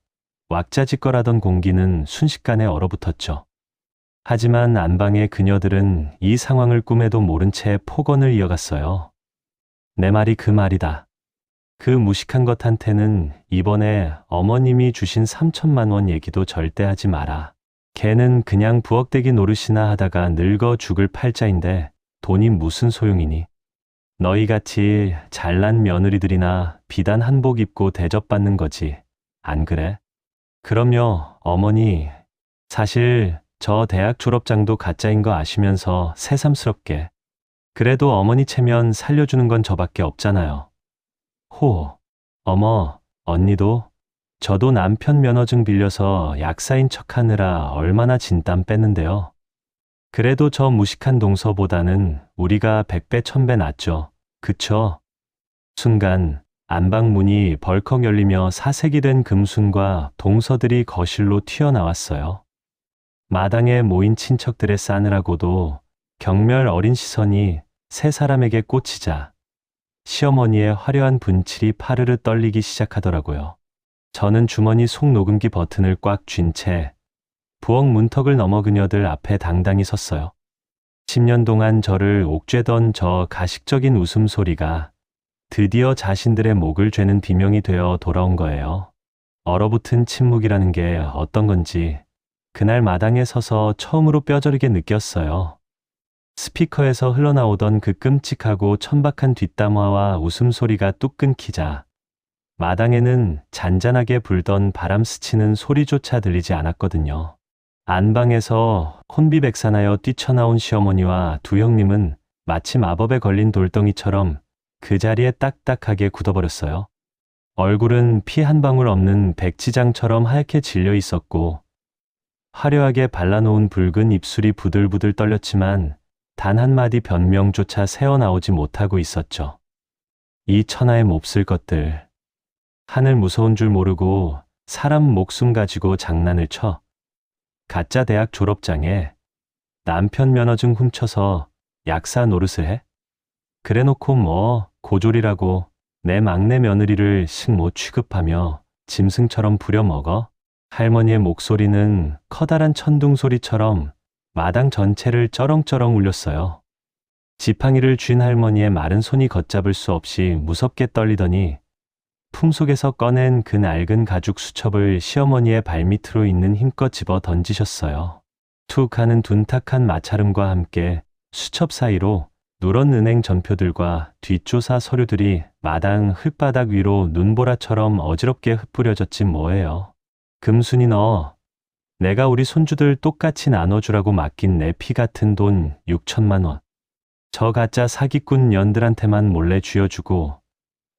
왁자지껄하던 공기는 순식간에 얼어붙었죠. 하지만 안방의 그녀들은 이 상황을 꿈에도 모른 채 폭언을 이어갔어요. 내 말이 그 말이다. 그 무식한 것한테는 이번에 어머님이 주신 3천만 원 얘기도 절대 하지 마라. 걔는 그냥 부엌대기 노릇이나 하다가 늙어 죽을 팔자인데 돈이 무슨 소용이니? 너희같이 잘난 며느리들이나 비단 한복 입고 대접받는 거지. 안 그래? 그럼요, 어머니. 사실 저 대학 졸업장도 가짜인 거 아시면서 새삼스럽게. 그래도 어머니 체면 살려주는 건 저밖에 없잖아요. 호, 어머, 언니도? 저도 남편 면허증 빌려서 약사인 척하느라 얼마나 진땀 뺐는데요. 그래도 저 무식한 동서보다는 우리가 100배 1000배 낫죠. 그쵸? 순간 안방 문이 벌컥 열리며 사색이 된 금순과 동서들이 거실로 튀어나왔어요. 마당에 모인 친척들의 싸느라고도 경멸 어린 시선이 세 사람에게 꽂히자 시어머니의 화려한 분칠이 파르르 떨리기 시작하더라고요. 저는 주머니 속녹음기 버튼을 꽉 쥔 채 부엌 문턱을 넘어 그녀들 앞에 당당히 섰어요. 10년 동안 저를 옥죄던 저 가식적인 웃음소리가 드디어 자신들의 목을 죄는 비명이 되어 돌아온 거예요. 얼어붙은 침묵이라는 게 어떤 건지 그날 마당에 서서 처음으로 뼈저리게 느꼈어요. 스피커에서 흘러나오던 그 끔찍하고 천박한 뒷담화와 웃음소리가 뚝 끊기자 마당에는 잔잔하게 불던 바람 스치는 소리조차 들리지 않았거든요. 안방에서 혼비백산하여 뛰쳐나온 시어머니와 두 형님은 마치 마법에 걸린 돌덩이처럼 그 자리에 딱딱하게 굳어버렸어요. 얼굴은 피 한 방울 없는 백지장처럼 하얗게 질려 있었고 화려하게 발라놓은 붉은 입술이 부들부들 떨렸지만 단 한마디 변명조차 새어나오지 못하고 있었죠. 이 천하의 몹쓸 것들. 하늘 무서운 줄 모르고 사람 목숨 가지고 장난을 쳐. 가짜 대학 졸업장에 남편 면허증 훔쳐서 약사 노릇을 해? 그래놓고 뭐 고졸이라고 내 막내 며느리를 식모 취급하며 짐승처럼 부려먹어? 할머니의 목소리는 커다란 천둥 소리처럼 마당 전체를 쩌렁쩌렁 울렸어요. 지팡이를 쥔 할머니의 마른 손이 걷잡을 수 없이 무섭게 떨리더니 품속에서 꺼낸 그 낡은 가죽 수첩을 시어머니의 발밑으로 있는 힘껏 집어 던지셨어요. 툭 하는 둔탁한 마찰음과 함께 수첩 사이로 누런 은행 전표들과 뒷조사 서류들이 마당 흙바닥 위로 눈보라처럼 어지럽게 흩뿌려졌지 뭐예요. 금순이 너, 내가 우리 손주들 똑같이 나눠주라고 맡긴 내 피 같은 돈 6천만 원. 저 가짜 사기꾼 년들한테만 몰래 쥐어주고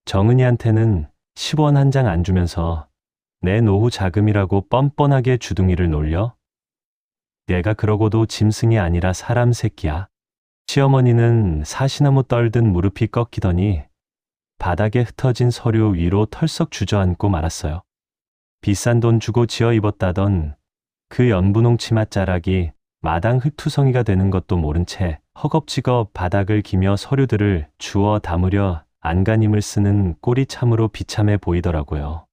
정은이한테는 10원 한 장 안 주면서 내 노후 자금이라고 뻔뻔하게 주둥이를 놀려? 내가 그러고도 짐승이 아니라 사람 새끼야. 시어머니는 사시나무 떨듯 무릎이 꺾이더니 바닥에 흩어진 서류 위로 털썩 주저앉고 말았어요. 비싼 돈 주고 지어 입었다던 그 연분홍 치맛자락이 마당 흙투성이가 되는 것도 모른 채 허겁지겁 바닥을 기며 서류들을 주워 담으려 안간힘을 쓰는 꼴이 참으로 비참해 보이더라고요.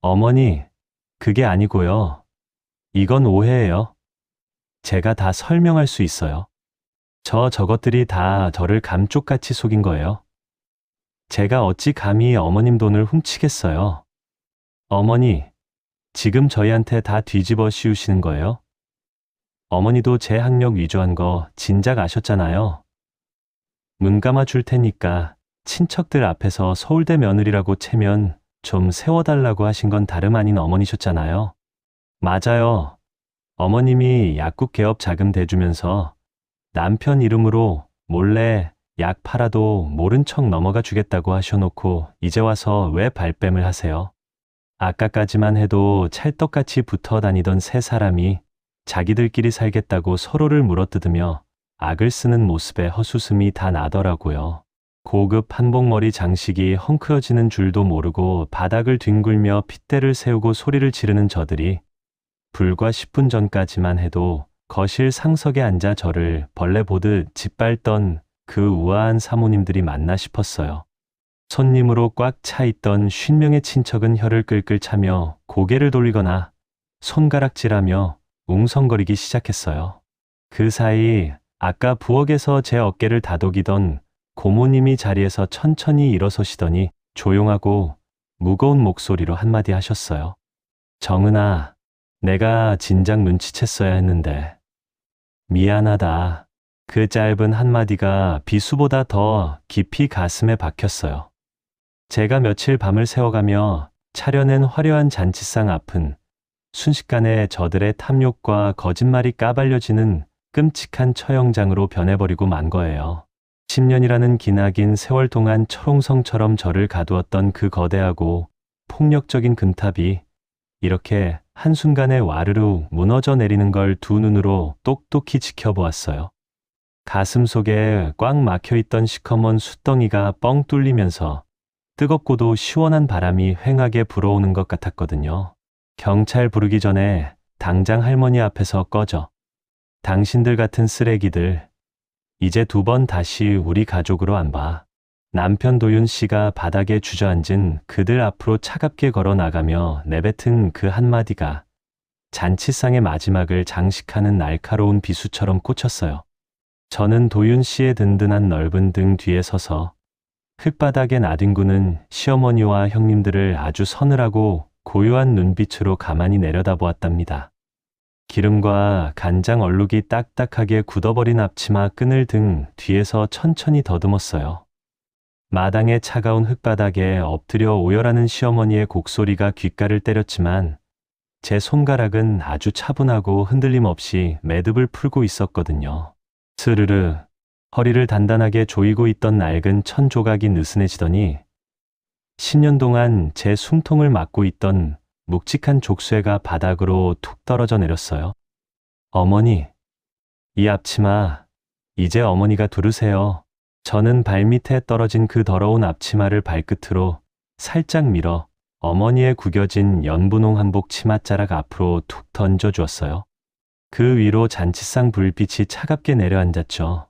어머니, 그게 아니고요. 이건 오해예요. 제가 다 설명할 수 있어요. 저것들이 다 저를 감쪽같이 속인 거예요. 제가 어찌 감히 어머님 돈을 훔치겠어요. 어머니, 지금 저희한테 다 뒤집어 씌우시는 거예요? 어머니도 제 학력 위조한 거 진작 아셨잖아요. 눈 감아 줄 테니까 친척들 앞에서 서울대 며느리라고 채면 좀 세워달라고 하신 건 다름 아닌 어머니셨잖아요. 맞아요. 어머님이 약국 개업 자금 대주면서 남편 이름으로 몰래 약 팔아도 모른 척 넘어가 주겠다고 하셔놓고 이제 와서 왜 발뺌을 하세요? 아까까지만 해도 찰떡같이 붙어 다니던 세 사람이 자기들끼리 살겠다고 서로를 물어뜯으며 악을 쓰는 모습에 헛웃음이 다 나더라고요. 고급 한복머리 장식이 헝클어지는 줄도 모르고 바닥을 뒹굴며 핏대를 세우고 소리를 지르는 저들이 불과 10분 전까지만 해도 거실 상석에 앉아 저를 벌레 보듯 짓밟던 그 우아한 사모님들이 맞나 싶었어요. 손님으로 꽉 차 있던 50명의 친척은 혀를 끌끌 차며 고개를 돌리거나 손가락질하며 웅성거리기 시작했어요. 그 사이 아까 부엌에서 제 어깨를 다독이던 고모님이 자리에서 천천히 일어서시더니 조용하고 무거운 목소리로 한마디 하셨어요. 정은아, 내가 진작 눈치챘어야 했는데 미안하다. 그 짧은 한마디가 비수보다 더 깊이 가슴에 박혔어요. 제가 며칠 밤을 새워가며 차려낸 화려한 잔치상 앞은 순식간에 저들의 탐욕과 거짓말이 까발려지는 끔찍한 처형장으로 변해버리고 만 거예요. 10년이라는 기나긴 세월 동안 철옹성처럼 저를 가두었던 그 거대하고 폭력적인 금탑이 이렇게 한순간에 와르르 무너져 내리는 걸 두 눈으로 똑똑히 지켜보았어요. 가슴 속에 꽉 막혀있던 시커먼 숫덩이가 뻥 뚫리면서 뜨겁고도 시원한 바람이 휑하게 불어오는 것 같았거든요. 경찰 부르기 전에 당장 할머니 앞에서 꺼져. 당신들 같은 쓰레기들, 이제 2번 다시 우리 가족으로 안 봐. 남편 도윤 씨가 바닥에 주저앉은 그들 앞으로 차갑게 걸어 나가며 내뱉은 그 한마디가 잔치상의 마지막을 장식하는 날카로운 비수처럼 꽂혔어요. 저는 도윤 씨의 든든한 넓은 등 뒤에 서서 흙바닥에 나뒹구는 시어머니와 형님들을 아주 서늘하고 고요한 눈빛으로 가만히 내려다보았답니다. 기름과 간장 얼룩이 딱딱하게 굳어버린 앞치마 끈을 등 뒤에서 천천히 더듬었어요. 마당의 차가운 흙바닥에 엎드려 오열하는 시어머니의 곡소리가 귓가를 때렸지만 제 손가락은 아주 차분하고 흔들림 없이 매듭을 풀고 있었거든요. 스르르 허리를 단단하게 조이고 있던 낡은 천 조각이 느슨해지더니 10년 동안 제 숨통을 막고 있던 묵직한 족쇄가 바닥으로 툭 떨어져 내렸어요. 어머니, 이 앞치마 이제 어머니가 두르세요. 저는 발밑에 떨어진 그 더러운 앞치마를 발끝으로 살짝 밀어 어머니의 구겨진 연분홍 한복 치맛자락 앞으로 툭 던져 주었어요. 그 위로 잔치상 불빛이 차갑게 내려앉았죠.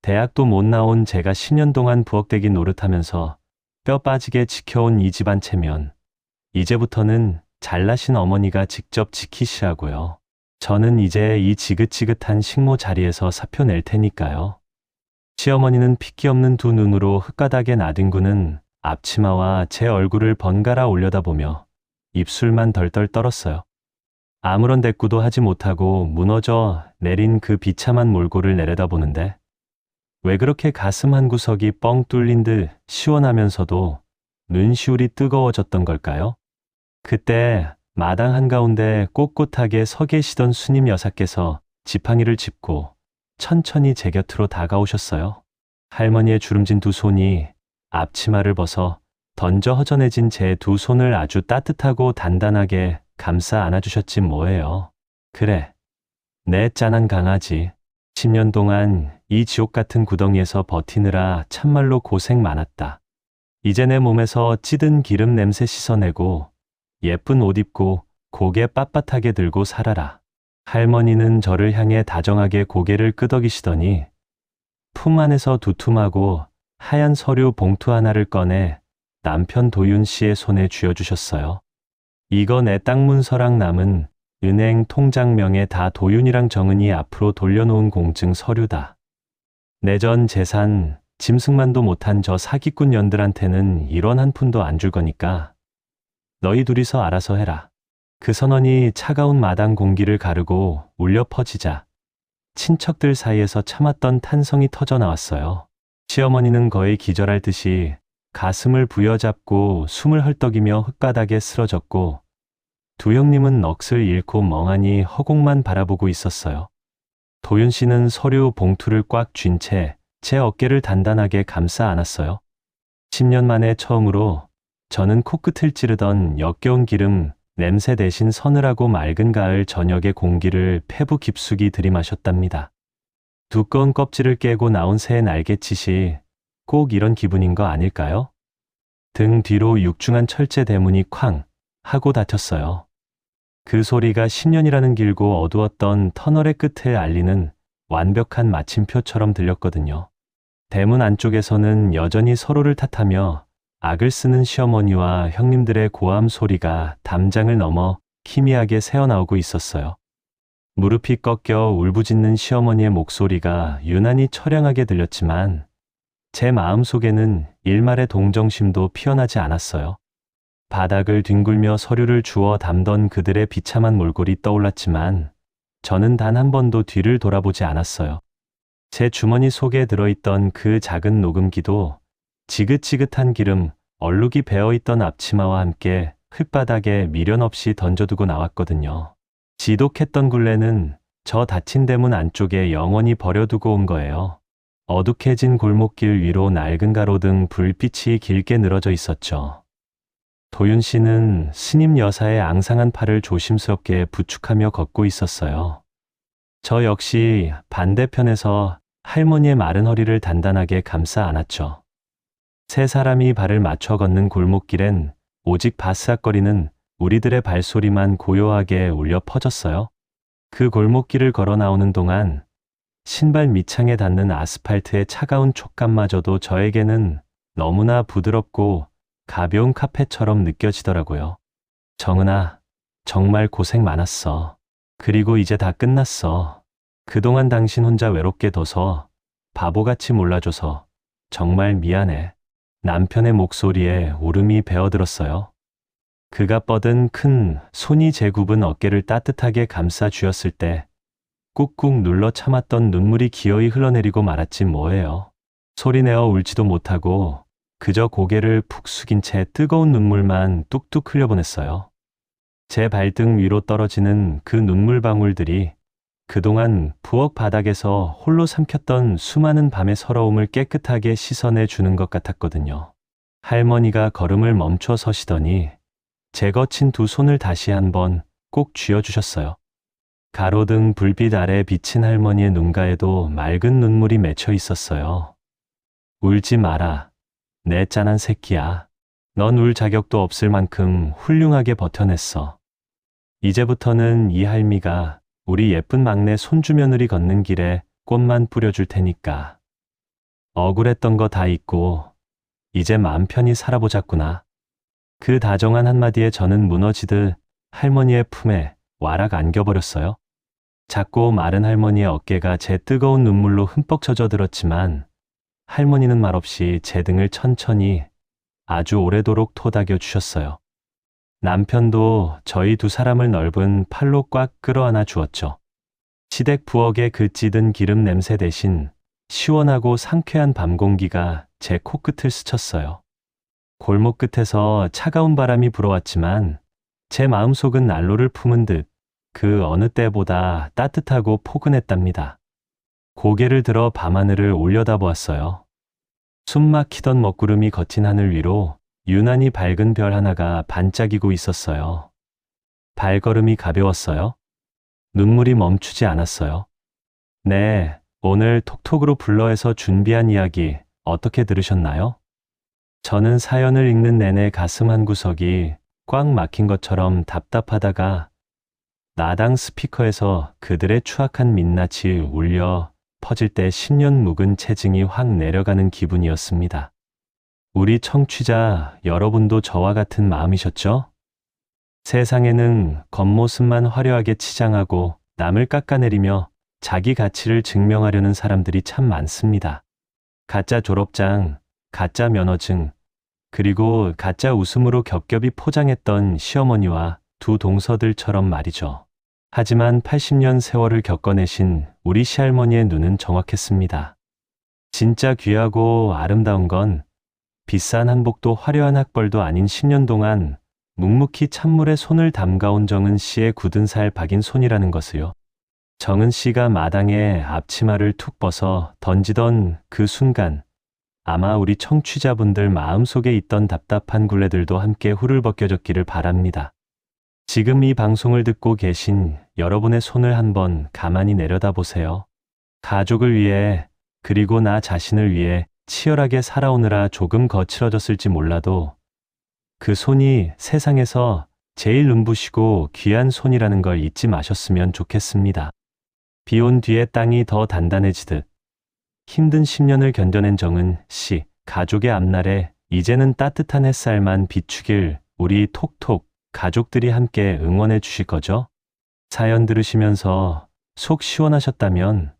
대학도 못 나온 제가 10년 동안 부엌대기 노릇하면서 뼈 빠지게 지켜온 이 집안 체면, 이제부터는 잘나신 어머니가 직접 지키시라고요. 저는 이제 이 지긋지긋한 식모 자리에서 사표 낼 테니까요. 시어머니는 핏기 없는 두 눈으로 흙바닥에 나뒹구는 앞치마와 제 얼굴을 번갈아 올려다보며 입술만 덜덜 떨었어요. 아무런 대꾸도 하지 못하고 무너져 내린 그 비참한 몰골을 내려다보는데 왜 그렇게 가슴 한 구석이 뻥 뚫린 듯 시원하면서도 눈시울이 뜨거워졌던 걸까요? 그때 마당 한가운데 꼿꼿하게 서 계시던 수님 여사께서 지팡이를 짚고 천천히 제 곁으로 다가오셨어요. 할머니의 주름진 두 손이 앞치마를 벗어 던져 허전해진 제 두 손을 아주 따뜻하고 단단하게 감싸 안아주셨지 뭐예요. 그래, 내 짠한 강아지. 10년 동안 이 지옥 같은 구덩이에서 버티느라 참말로 고생 많았다. 이제 내 몸에서 찌든 기름 냄새 씻어내고 예쁜 옷 입고 고개 빳빳하게 들고 살아라. 할머니는 저를 향해 다정하게 고개를 끄덕이시더니 품 안에서 두툼하고 하얀 서류 봉투 하나를 꺼내 남편 도윤 씨의 손에 쥐어주셨어요. 이거 내 땅 문서랑 남은 은행 통장명에 다 도윤이랑 정은이 앞으로 돌려놓은 공증 서류다. 내 전 재산, 짐승만도 못한 저 사기꾼 년들한테는 1원 한 푼도 안 줄 거니까 너희 둘이서 알아서 해라. 그 선언이 차가운 마당 공기를 가르고 울려 퍼지자 친척들 사이에서 참았던 탄성이 터져 나왔어요. 시어머니는 거의 기절할 듯이 가슴을 부여잡고 숨을 헐떡이며 흙바닥에 쓰러졌고 두 형님은 넋을 잃고 멍하니 허공만 바라보고 있었어요. 도윤 씨는 서류 봉투를 꽉 쥔 채 제 어깨를 단단하게 감싸 안았어요. 10년 만에 처음으로 저는 코끝을 찌르던 역겨운 기름 냄새 대신 서늘하고 맑은 가을 저녁의 공기를 폐부 깊숙이 들이마셨답니다. 두꺼운 껍질을 깨고 나온 새의 날갯짓이 꼭 이런 기분인 거 아닐까요? 등 뒤로 육중한 철제 대문이 쾅 하고 닫혔어요. 그 소리가 10년이라는 길고 어두웠던 터널의 끝을 알리는 완벽한 마침표처럼 들렸거든요. 대문 안쪽에서는 여전히 서로를 탓하며 악을 쓰는 시어머니와 형님들의 고함 소리가 담장을 넘어 희미하게 새어나오고 있었어요. 무릎이 꺾여 울부짖는 시어머니의 목소리가 유난히 처량하게 들렸지만 제 마음속에는 일말의 동정심도 피어나지 않았어요. 바닥을 뒹굴며 서류를 주워 담던 그들의 비참한 몰골이 떠올랐지만 저는 단 한 번도 뒤를 돌아보지 않았어요. 제 주머니 속에 들어있던 그 작은 녹음기도 지긋지긋한 기름, 얼룩이 배어있던 앞치마와 함께 흙바닥에 미련 없이 던져두고 나왔거든요. 지독했던 굴레는 저 닫힌 대문 안쪽에 영원히 버려두고 온 거예요. 어둑해진 골목길 위로 낡은 가로등 불빛이 길게 늘어져 있었죠. 도윤 씨는 스님 여사의 앙상한 팔을 조심스럽게 부축하며 걷고 있었어요. 저 역시 반대편에서 할머니의 마른 허리를 단단하게 감싸 안았죠. 세 사람이 발을 맞춰 걷는 골목길엔 오직 바스락거리는 우리들의 발소리만 고요하게 울려 퍼졌어요. 그 골목길을 걸어 나오는 동안 신발 밑창에 닿는 아스팔트의 차가운 촉감마저도 저에게는 너무나 부드럽고 가벼운 카펫처럼 느껴지더라고요. 정은아, 정말 고생 많았어. 그리고 이제 다 끝났어. 그동안 당신 혼자 외롭게 둬서 바보같이 몰라줘서 정말 미안해. 남편의 목소리에 울음이 배어들었어요. 그가 뻗은 큰 손이 제 굽은 어깨를 따뜻하게 감싸 쥐었을 때 꾹꾹 눌러 참았던 눈물이 기어이 흘러내리고 말았지 뭐예요. 소리내어 울지도 못하고 그저 고개를 푹 숙인 채 뜨거운 눈물만 뚝뚝 흘려보냈어요. 제 발등 위로 떨어지는 그 눈물방울들이 그동안 부엌 바닥에서 홀로 삼켰던 수많은 밤의 서러움을 깨끗하게 씻어내 주는 것 같았거든요. 할머니가 걸음을 멈춰 서시더니 제 거친 두 손을 다시 한번 꼭 쥐어주셨어요. 가로등 불빛 아래 비친 할머니의 눈가에도 맑은 눈물이 맺혀 있었어요. 울지 마라. 내 짠한 새끼야. 넌 울 자격도 없을 만큼 훌륭하게 버텨냈어. 이제부터는 이 할미가 우리 예쁜 막내 손주며느리 걷는 길에 꽃만 뿌려줄 테니까. 억울했던 거 다 잊고 이제 마음 편히 살아보자꾸나. 그 다정한 한마디에 저는 무너지듯 할머니의 품에 와락 안겨버렸어요. 작고 마른 할머니의 어깨가 제 뜨거운 눈물로 흠뻑 젖어들었지만 할머니는 말없이 제 등을 천천히 아주 오래도록 토닥여 주셨어요. 남편도 저희 두 사람을 넓은 팔로 꽉 끌어안아 주었죠. 시댁 부엌의 그 찌든 기름 냄새 대신 시원하고 상쾌한 밤 공기가 제 코끝을 스쳤어요. 골목 끝에서 차가운 바람이 불어왔지만 제 마음속은 난로를 품은 듯 그 어느 때보다 따뜻하고 포근했답니다. 고개를 들어 밤하늘을 올려다보았어요. 숨 막히던 먹구름이 거친 하늘 위로 유난히 밝은 별 하나가 반짝이고 있었어요. 발걸음이 가벼웠어요. 눈물이 멈추지 않았어요. 네, 오늘 톡톡으로 불러해서 준비한 이야기 어떻게 들으셨나요? 저는 사연을 읽는 내내 가슴 한구석이 꽉 막힌 것처럼 답답하다가 나당 스피커에서 그들의 추악한 민낯이 울려 퍼질 때 10년 묵은 체증이 확 내려가는 기분이었습니다. 우리 청취자 여러분도 저와 같은 마음이셨죠? 세상에는 겉모습만 화려하게 치장하고 남을 깎아내리며 자기 가치를 증명하려는 사람들이 참 많습니다. 가짜 졸업장, 가짜 면허증, 그리고 가짜 웃음으로 겹겹이 포장했던 시어머니와 두 동서들처럼 말이죠. 하지만 80년 세월을 겪어내신 우리 시할머니의 눈은 정확했습니다. 진짜 귀하고 아름다운 건 비싼 한복도 화려한 학벌도 아닌 10년 동안 묵묵히 찬물에 손을 담가온 정은 씨의 굳은 살 박인 손이라는 것을요. 정은 씨가 마당에 앞치마를 툭 벗어 던지던 그 순간 아마 우리 청취자분들 마음속에 있던 답답한 굴레들도 함께 훌을 벗겨졌기를 바랍니다. 지금 이 방송을 듣고 계신 여러분의 손을 한번 가만히 내려다보세요. 가족을 위해 그리고 나 자신을 위해 치열하게 살아오느라 조금 거칠어졌을지 몰라도 그 손이 세상에서 제일 눈부시고 귀한 손이라는 걸 잊지 마셨으면 좋겠습니다. 비 온 뒤에 땅이 더 단단해지듯 힘든 10년을 견뎌낸 정은 씨, 가족의 앞날에 이제는 따뜻한 햇살만 비추길 우리 톡톡 가족들이 함께 응원해 주실 거죠? 사연 들으시면서 속 시원하셨다면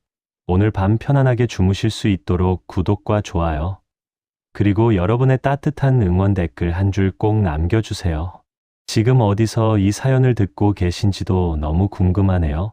오늘 밤 편안하게 주무실 수 있도록 구독과 좋아요, 그리고 여러분의 따뜻한 응원 댓글 한 줄 꼭 남겨주세요. 지금 어디서 이 사연을 듣고 계신지도 너무 궁금하네요.